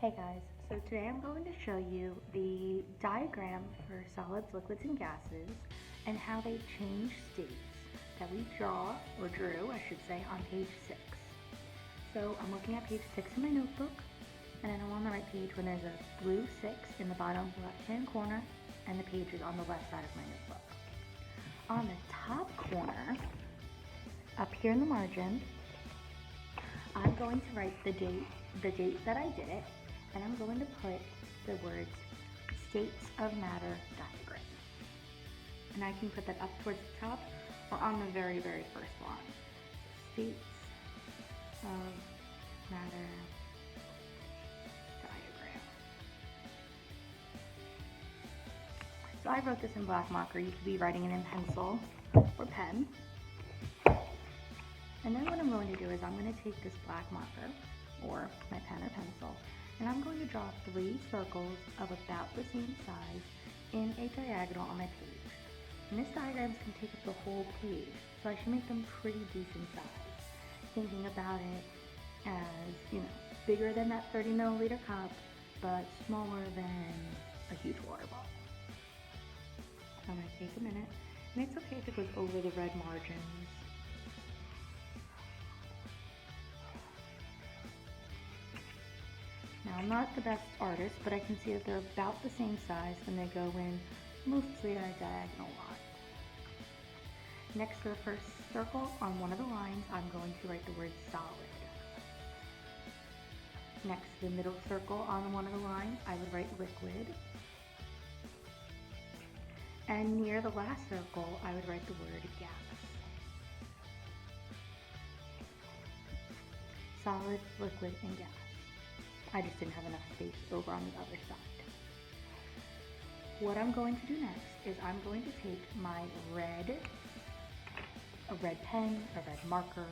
Hey guys, so today I'm going to show you the diagram for solids, liquids, and gases and how they change states that we drew, I should say, on page 6. So I'm looking at page 6 in my notebook, and then I'm on the right page when there's a blue 6 in the bottom left-hand corner, and the page is on the left side of my notebook. On the top corner, up here in the margin, I'm going to write the date that I did it, and I'm going to put the words states of matter diagram. And I can put that up towards the top or on the very, very first line. States of matter diagram. So I wrote this in black marker. You could be writing it in pencil or pen. And then what I'm going to do is I'm going to take this black marker or my pen or pencil, and I'm going to draw 3 circles of about the same size in a diagonal on my page. And this diagram can take up the whole page, so I should make them pretty decent size. Thinking about it as, bigger than that 30 milliliter cup, but smaller than a huge water bottle. So I'm going to take a minute, and it's okay if it goes over the red margins. Now, I'm not the best artist, but I can see that they're about the same size when they go in mostly on a diagonal line. Next to the first circle on one of the lines, I'm going to write the word solid. Next to the middle circle on one of the lines, I would write liquid. And near the last circle, I would write the word gas. Solid, liquid, and gas. I just didn't have enough space over on the other side. What I'm going to do next is I'm going to take my a red pen, a red marker,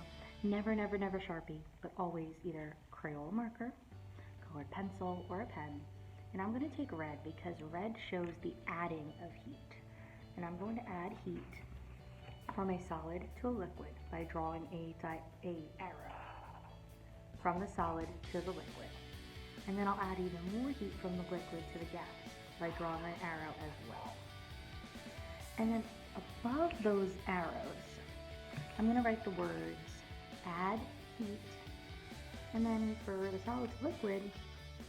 never Sharpie, but always either Crayola marker, colored pencil, or a pen. And I'm going to take red because red shows the adding of heat. And I'm going to add heat from a solid to a liquid by drawing a arrow from the solid to the liquid. And then I'll add even more heat from the liquid to the gas by drawing an arrow as well. And then above those arrows, I'm going to write the words add heat, and then for the solid to liquid,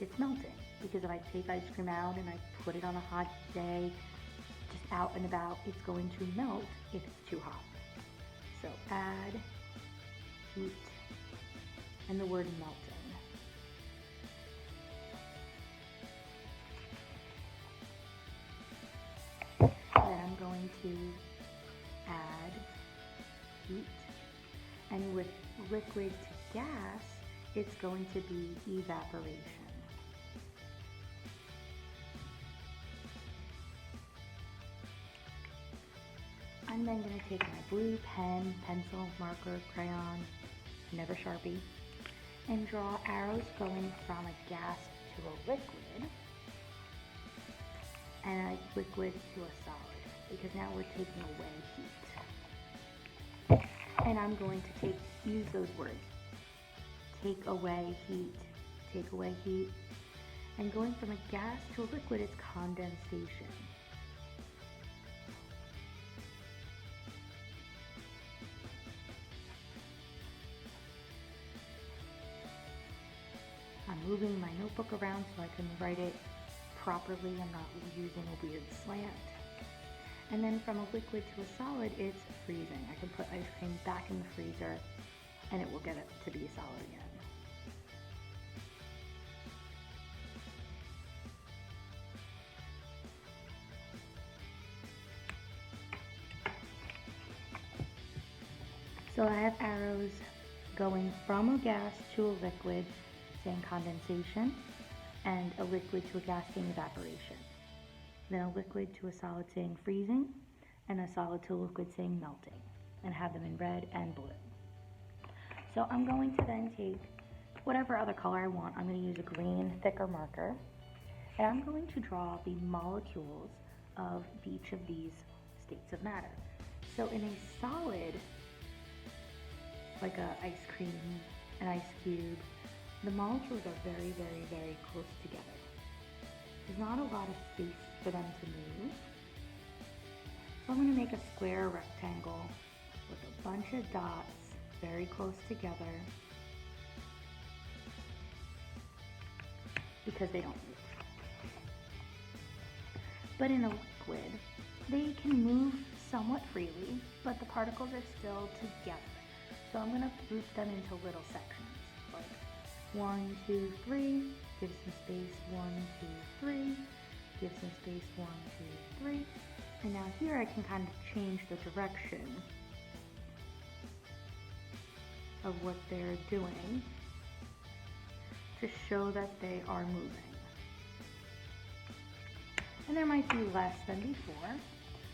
it's melting. Because if I take ice cream out and I put it on a hot day, just out and about, it's going to melt if it's too hot. So add heat and the word melting. Then I'm going to add heat, and with liquid to gas, it's going to be evaporation. I'm then going to take my blue pen, pencil, marker, crayon, never Sharpie, and draw arrows going from a gas to a liquid, and a liquid to a solid, because now we're taking away heat. And I'm going to use those words. Take away heat, and going from a gas to a liquid is condensation. I'm moving my notebook around so I can write it properly. I'm not using a weird slant. And then from a liquid to a solid, it's freezing. I can put ice cream back in the freezer and it will get it to be a solid again. So I have arrows going from a gas to a liquid saying condensation, and a liquid to a gas saying evaporation. Then a liquid to a solid saying freezing, and a solid to a liquid saying melting, and have them in red and blue. So I'm going to then take whatever other color I want. I'm going to use a green, thicker marker, and I'm going to draw the molecules of each of these states of matter. So in a solid, like an ice cream, an ice cube, the molecules are very, very, very close together. There's not a lot of space for them to move. So I'm going to make a square rectangle with a bunch of dots very close together because they don't move. But in a liquid, they can move somewhat freely, but the particles are still together. So I'm going to group them into little sections, like 1, 2, 3, give some space, 1, 2, 3, give some space, 1, 2, 3. And now here I can kind of change the direction of what they're doing to show that they are moving. And there might be less than before,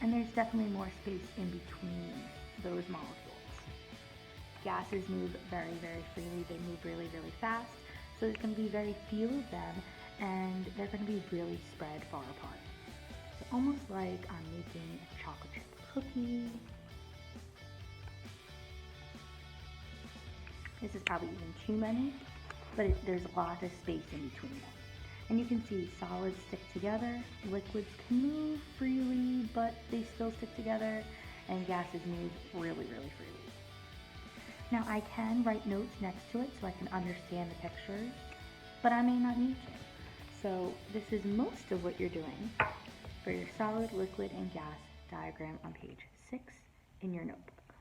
and there's definitely more space in between those molecules. Gases move very, very freely. They move really, really fast. So there's going to be very few of them, and they're going to be really spread far apart. So almost like I'm making a chocolate chip cookie. This is probably even too many, but there's a lot of space in between them. And you can see solids stick together, liquids can move freely, but they still stick together, and gases move really, really freely. Now I can write notes next to it so I can understand the pictures, but I may not need to. So this is most of what you're doing for your solid, liquid, and gas diagram on page 6 in your notebook.